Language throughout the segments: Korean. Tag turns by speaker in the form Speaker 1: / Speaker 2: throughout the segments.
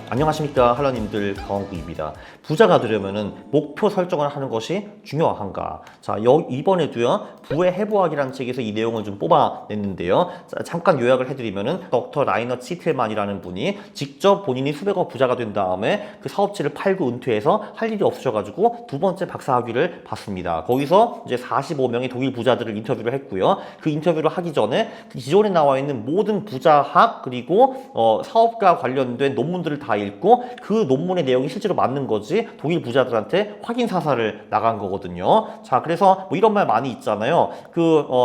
Speaker 1: 안녕하십니까 할러님들, 강원구입니다. 부자가 되려면은 목표 설정을 하는 것이 중요한가? 자, 이번에도요 부의 해부학이라는 책에서 이 내용을 좀 뽑아냈는데요. 자, 잠깐 요약을 해드리면은 닥터 라이너 치틀만이라는 분이 직접 본인이 수백억 부자가 된 다음에 그 사업체를 팔고 은퇴해서 할 일이 없으셔가지고 두 번째 박사학위를 받습니다. 거기서 이제 45명의 독일 부자들을 인터뷰를 했고요. 그 인터뷰를 하기 전에 그 기존에 나와 있는 모든 부자학 그리고 사업과 관련된 논문들을 다 읽고 그 논문의 내용이 실제로 맞는 거지 독일 부자들한테 확인 사살을 나간 거거든요. 자, 그래서 뭐 이런 말 많이 있잖아요.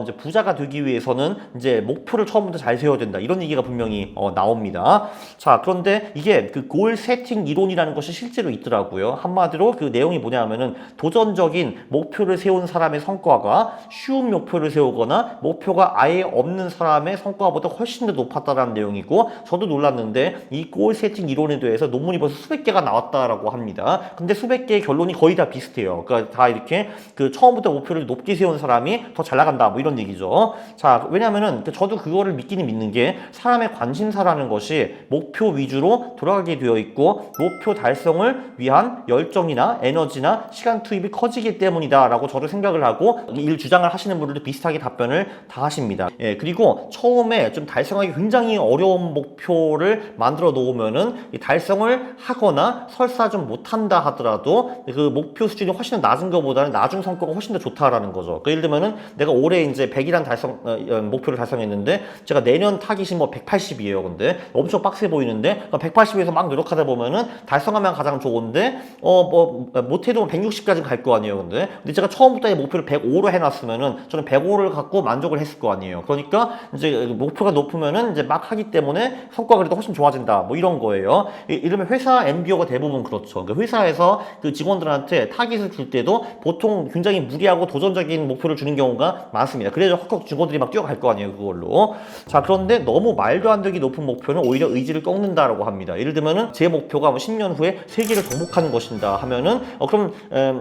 Speaker 1: 이제 부자가 되기 위해서는 이제 목표를 처음부터 잘 세워야 된다. 이런 얘기가 분명히 나옵니다. 자, 그런데 이게 그 골 세팅 이론이라는 것이 실제로 있더라고요. 한마디로 그 내용이 뭐냐면은 도전적인 목표를 세운 사람의 성과가 쉬운 목표를 세우거나 목표가 아예 없는 사람의 성과보다 훨씬 더 높았다라는 내용이고, 저도 놀랐는데 이 골 세팅 이론에 대해서 논문이 벌써 수백 개가 나왔다라고 합니다. 근데 수백 개의 결론이 거의 다 비슷해요. 그러니까 다 이렇게 그 처음부터 목표를 높게 세운 사람이 더 잘 나간다, 뭐 이런 얘기죠. 자, 왜냐면은 저도 그거를 믿기는 믿는 게 사람의 관심사라는 것이 목표 위주로 돌아가게 되어 있고 목표 달성을 위한 열정이나 에너지나 시간 투입이 커지기 때문이다라고 저도 생각을 하고 일 주장을 하시는 분들도 비슷하게 답변을 다 하십니다. 예, 그리고 처음에 좀 달성하기 굉장히 어려운 목표를 만들어 놓으면은 달성을 하거나 설사 좀 못한다 하더라도 그 목표 수준이 훨씬 더 낮은 것보다는 나중 성과가 훨씬 더 좋다라는 거죠. 그러니까 예를 들면은 내가 올해 이제 100이란 목표를 달성했는데 제가 내년 타깃이 뭐 180이에요. 근데 엄청 빡세 보이는데 180에서 막 노력하다 보면은 달성하면 가장 좋은데 못해도 160까지 갈 거 아니에요. 근데 제가 처음부터 목표를 105로 해놨으면은 저는 105를 갖고 만족을 했을 거 아니에요. 그러니까 이제 목표가 높으면은 이제 막 하기 때문에 성과가 그래도 훨씬 좋아진다. 뭐 이런 거예요. 이러면 회사 MBO가 대부분 그렇죠. 그러니까 회사에서 그 직원들한테 타깃을 줄 때도 보통 굉장히 무리하고 도전적인 목표를 주는 경우가 많습니다. 그래서 헉헉 직원들이 막 뛰어갈 거 아니에요. 그걸로. 자, 그런데 너무 말도 안 되게 높은 목표는 오히려 의지를 꺾는다라고 합니다. 예를 들면은 제 목표가 10년 후에 세계를 정복하는 것인다 하면은 그럼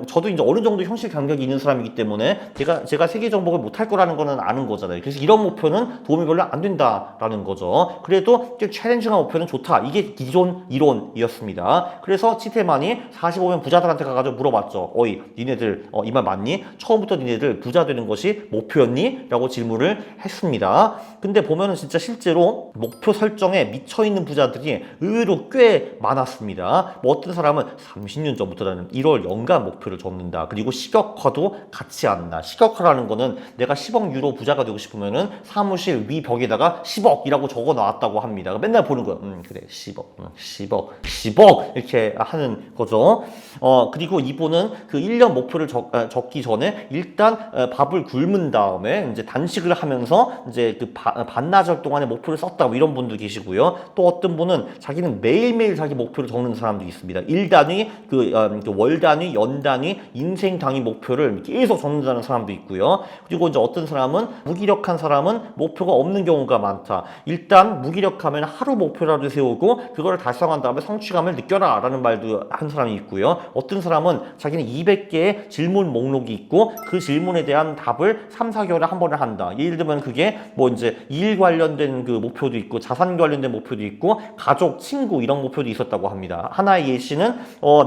Speaker 1: 저도 이제 어느 정도 현실 감각이 있는 사람이기 때문에 제가 세계 정복을 못할 거라는 거는 아는 거잖아요. 그래서 이런 목표는 도움이 별로 안 된다라는 거죠. 그래도 챌린징한 목표는 좋다. 이게 기존 이론이었습니다. 그래서 치텔만이 45명 부자들한테 가가지고 물어봤죠. 어이, 니네들 이 말 맞니? 처음부터 니네들 부자 되는 것이 목표였니? 라고 질문을 했습니다. 근데 보면은 진짜 실제로 목표 설정에 미쳐있는 부자들이 의외로 꽤 많았습니다. 뭐 어떤 사람은 30년 전부터 나는 1월 연간 목표를 적는다. 그리고 식역화도 같이 한다. 식역화라는 거는 내가 10억 유로 부자가 되고 싶으면은 사무실 위 벽에다가 10억이라고 적어 놨다고 합니다. 맨날 보는 거야. 그래, 10억 이렇게 하는 거죠. 그리고 이분은 그 1년 목표를 적기 전에 일단 밥을 굶은 다음에 이제 단식을 하면서 이제 그 반나절 동안의 목표를 썼다, 뭐 이런 분도 계시고요. 또 어떤 분은 자기는 매일매일 자기 목표를 적는 사람도 있습니다. 일 단위, 월 단위, 연 단위, 인생 단위 목표를 계속 적는다는 사람도 있고요. 그리고 이제 어떤 사람은 무기력한 사람은 목표가 없는 경우가 많다. 일단 무기력하면 하루 목표라도 세우고 그거를 달성한 다음에 성취감을 느껴라 라는 말도 한 사람이 있고요. 어떤 사람은 자기는 200개의 질문 목록이 있고 그 질문에 대한 답을 3, 4개월에 한 번에 한다. 예를 들면 그게 뭐 이제 일 관련된 그 목표도 있고 자산 관련된 목표도 있고 가족, 친구 이런 목표도 있었다고 합니다. 하나의 예시는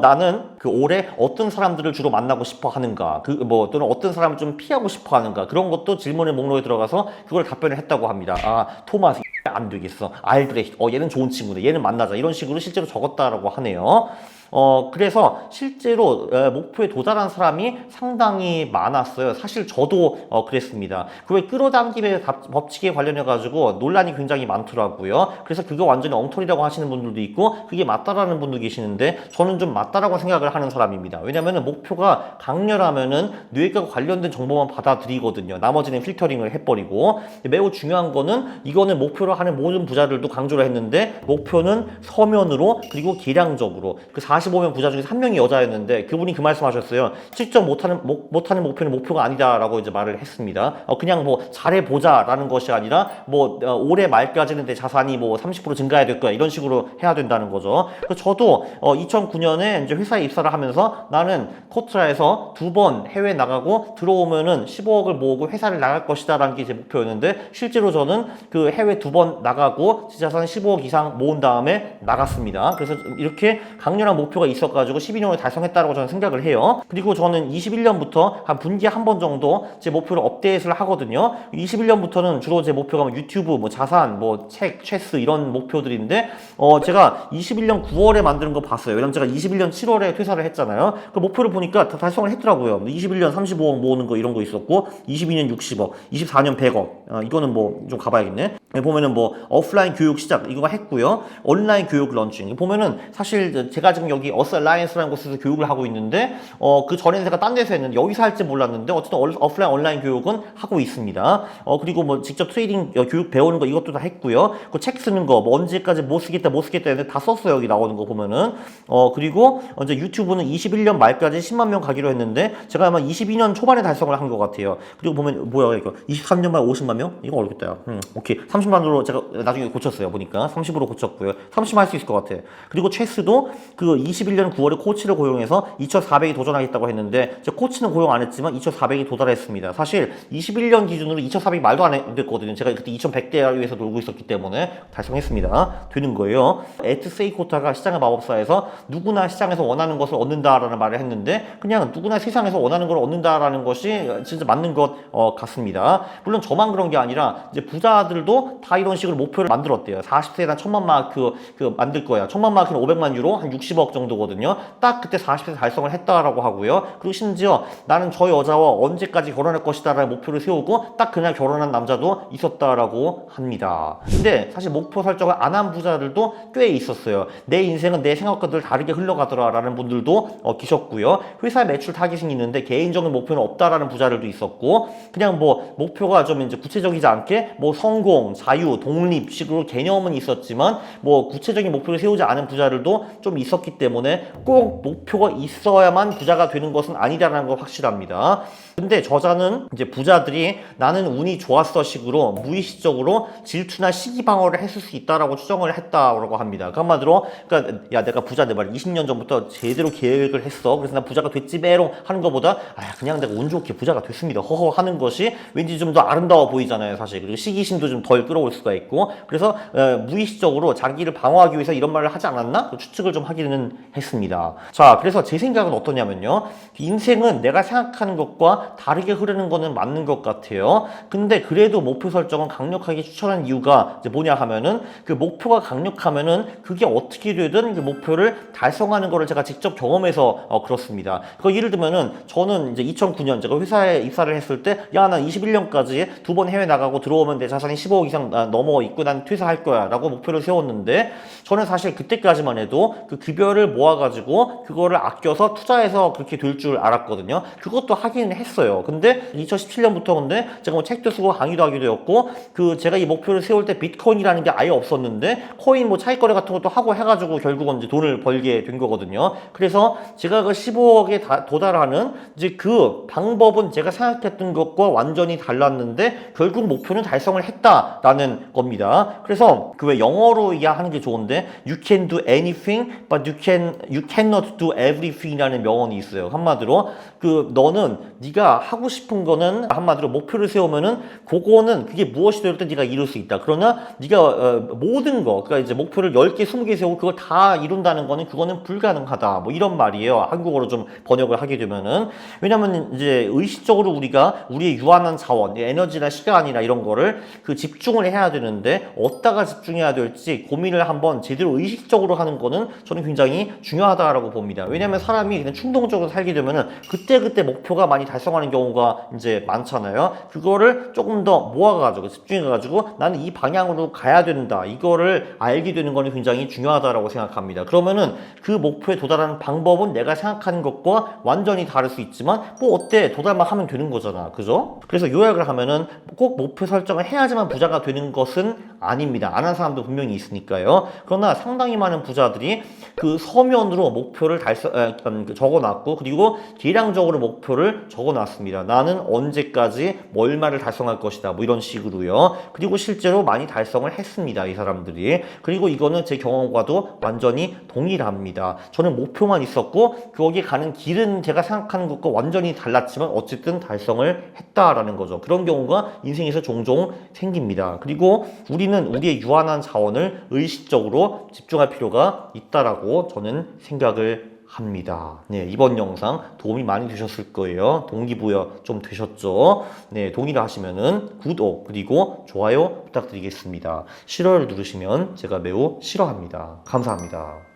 Speaker 1: 나는 그 올해 어떤 사람들을 주로 만나고 싶어 하는가, 또는 어떤 사람을 좀 피하고 싶어 하는가, 그런 것도 질문의 목록에 들어가서 그걸 답변을 했다고 합니다. 토마스 안 되겠어. 알드레 얘는 좋은 친구네. 얘는 만나자. 이런 식으로 실제로 적었다라고 하네요. 그래서 실제로 목표에 도달한 사람이 상당히 많았어요. 사실 저도 그랬습니다. 그왜 끌어당김의 법칙에 관련해가지고 논란이 굉장히 많더라고요. 그래서 그거 완전히 엉터리라고 하시는 분들도 있고 그게 맞다라는 분도 계시는데 저는 좀 맞다라고 생각을 하는 사람입니다. 왜냐면은 목표가 강렬하면은 뇌가 관련된 정보만 받아들이거든요. 나머지는 필터링을 해버리고. 매우 중요한 거는 이거는 목표로 하는 모든 부자들도 강조를 했는데 목표는 서면으로 그리고 계량적으로 그 45명 부자 중에 3명이 여자였는데 그분이 그 말씀하셨어요. 실적 못하는 목표는 목표가 아니다라고 이제 말을 했습니다. 그냥 뭐 잘해보자라는 것이 아니라 뭐 올해 말까지는 내 자산이 뭐 30% 증가해야 될 거야 이런 식으로 해야 된다는 거죠. 그래서 저도 2009년에 이제 회사에 입사를 하면서 나는 코트라에서 2번 해외 나가고 들어오면은 15억을 모으고 회사를 나갈 것이다라는 게 제 목표였는데 실제로 저는 그 해외 2번 나가고 제 자산 15억 이상 모은 다음에 나갔습니다. 그래서 이렇게 강렬한 목표가 있어가지고 12년을 달성했다고 저는 생각을 해요. 그리고 저는 21년부터 한 분기에 한 번 정도 제 목표를 업데이트를 하거든요. 21년부터는 주로 제 목표가 뭐 유튜브, 뭐 자산, 뭐 책, 체스 이런 목표들인데 제가 21년 9월에 만드는 거 봤어요. 왜냐면 제가 21년 7월에 퇴사를 했잖아요. 그 목표를 보니까 다 달성을 했더라고요. 21년 35억 모으는 거 이런 거 있었고 22년 60억, 24년 100억 이거는 뭐 좀 가봐야겠네. 보면은 뭐 오프라인 교육 시작 이거 했고요. 온라인 교육 런칭 보면은 사실 제가 지금 여기 어스 알라이언스라는 곳에서 교육을 하고 있는데 그 전에는 제가 딴 데서 했는데 여기서 할지 몰랐는데 어쨌든 오프라인 온라인 교육은 하고 있습니다. 그리고 뭐 직접 트레이딩 교육 배우는 거 이것도 다 했고요. 그 책 쓰는 거 뭐 언제까지 못 쓰겠다 했는데 다 썼어요. 여기 나오는 거 보면은 그리고 이제 유튜브는 21년 말까지 10만 명 가기로 했는데 제가 아마 22년 초반에 달성을 한 것 같아요. 그리고 보면 뭐야 이거 23년 만에 50만 명? 이거 어렵겠다. 오케이 30만으로 제가 나중에 고쳤어요. 보니까 30으로 고쳤고요. 30 할 수 있을 것 같아. 그리고 체스도 그 21년 9월에 코치를 고용해서 2,400이 도전하겠다고 했는데 제 코치는 고용 안 했지만 2,400이 도달했습니다. 사실 21년 기준으로 2,400이 말도 안 됐거든요. 제가 그때 2,100대에서 놀고 있었기 때문에 달성했습니다. 되는 거예요. 세이코타가 시장의 마법사에서 누구나 시장에서 원하는 것을 얻는다라는 말을 했는데 그냥 누구나 세상에서 원하는 걸 얻는다라는 것이 진짜 맞는 것 같습니다. 물론 저만 그런 게 아니라 이제 부자들도 다 이런 식으로 목표를 만들었대요. 40세에 한 1,000만 마크 만들 거야. 1,000만 마크는 500만 유로 한 60억 정도거든요. 딱 그때 40세 달성을 했다라고 하고요. 그리고 심지어 나는 저 여자와 언제까지 결혼할 것이다라는 목표를 세우고 딱 그날 결혼한 남자도 있었다라고 합니다. 근데 사실 목표 설정을 안 한 부자들도 꽤 있었어요. 내 인생은 내 생각과 늘 다르게 흘러가더라라는 분들도 계셨고요. 회사 매출 타깃이 있는데 개인적인 목표는 없다라는 부자들도 있었고 그냥 뭐 목표가 좀 이제 구체적이지 않게 뭐 성공, 자유, 독립식으로 개념은 있었지만 뭐 구체적인 목표를 세우지 않은 부자들도 좀 있었기 때문에 꼭 목표가 있어야만 부자가 되는 것은 아니라는 거 확실합니다. 근데 저자는 이제 부자들이 나는 운이 좋았어 식으로 무의식적으로 질투나 시기 방어를 했을 수 있다라고 추정을 했다고 합니다. 그 한마디로 그러니까 야 내가 부자인데 말 20년 전부터 제대로 계획을 했어. 그래서 나 부자가 됐지 메롱 하는 것보다 그냥 내가 운 좋게 부자가 됐습니다. 허허 하는 것이 왠지 좀 더 아름다워 보이잖아요, 사실. 그리고 시기심도 좀 덜 끌어올 수가 있고 그래서 무의식적으로 자기를 방어하기 위해서 이런 말을 하지 않았나? 추측을 좀 하기는 했습니다. 자, 그래서 제 생각은 어떠냐면요. 인생은 내가 생각하는 것과 다르게 흐르는 거는 맞는 것 같아요. 근데 그래도 목표 설정은 강력하게 추천한 이유가 이제 뭐냐 하면은 그 목표가 강력하면은 그게 어떻게 되든 그 목표를 달성하는 거를 제가 직접 경험해서 그렇습니다. 그 예를 들면은 저는 이제 2009년 제가 회사에 입사를 했을 때 야, 나 21년까지 2번 해외 나가고 들어오면 내 자산이 15억 이상 넘어 있고 난 퇴사할 거야 라고 목표를 세웠는데 저는 사실 그때까지만 해도 그 급여를 모아가지고 그거를 아껴서 투자해서 그렇게 될 줄 알았거든요. 그것도 하긴 했어요. 근데 2017년부터 근데 제가 뭐 책도 쓰고 강의도 하게 되었고 그 제가 이 목표를 세울 때 비트코인이라는 게 아예 없었는데 코인 뭐 차익거래 같은 것도 하고 해가지고 결국은 이제 돈을 벌게 된 거거든요. 그래서 제가 그 15억에 도달하는 이제 그 방법은 제가 생각했던 것과 완전히 달랐는데 결국 목표는 달성을 했다라는 겁니다. 그래서 그 왜 영어로 이해하는 게 좋은데 You can do anything, but you cannot do everything이라는 명언이 있어요. 한마디로 그 너는 네가 하고 싶은 거는 한마디로 목표를 세우면은 그거는 그게 무엇이 되든 네가 이룰 수 있다. 그러나 네가 모든 거 그러니까 이제 목표를 10개, 20개 세우고 그걸 다 이룬다는 거는 그거는 불가능하다. 뭐 이런 말이에요. 한국어로 좀 번역을 하게 되면은 왜냐면 이제 의식적으로 우리가 우리의 유한한 자원, 에너지나 시간이나 이런 거를 그 집중을 해야 되는데 어디다가 집중해야 될지 고민을 한번 제대로 의식적으로 하는 거는 저는 굉장히 중요하다라고 봅니다. 왜냐면 사람이 그냥 충동적으로 살게 되면은 그때 그때그때 목표가 많이 달성하는 경우가 이제 많잖아요. 그거를 조금 더 모아가지고 집중해가지고 나는 이 방향으로 가야 된다. 이거를 알게 되는 거는 굉장히 중요하다라고 생각합니다. 그러면은 그 목표에 도달하는 방법은 내가 생각하는 것과 완전히 다를 수 있지만 뭐 어때? 도달만 하면 되는 거잖아. 그죠? 그래서 요약을 하면은 꼭 목표 설정을 해야지만 부자가 되는 것은 아닙니다. 안 한 사람도 분명히 있으니까요. 그러나 상당히 많은 부자들이 그 서면으로 목표를 적어놨고 그리고 계량적으로 목표를 적어놨습니다. 나는 언제까지 얼마를 달성할 것이다. 뭐 이런 식으로요. 그리고 실제로 많이 달성을 했습니다. 이 사람들이. 그리고 이거는 제 경험과도 완전히 동일합니다. 저는 목표만 있었고 거기에 가는 길은 제가 생각하는 것과 완전히 달랐지만 어쨌든 달성을 했다라는 거죠. 그런 경우가 인생에서 종종 생깁니다. 그리고 우리는 우리의 유한한 자원을 의식적으로 집중할 필요가 있다라고 저는 생각을 합니다. 네, 이번 영상 도움이 많이 되셨을 거예요. 동기부여 좀 되셨죠? 네, 동의를 하시면은 구독 그리고 좋아요 부탁드리겠습니다. 싫어요를 누르시면 제가 매우 싫어합니다. 감사합니다.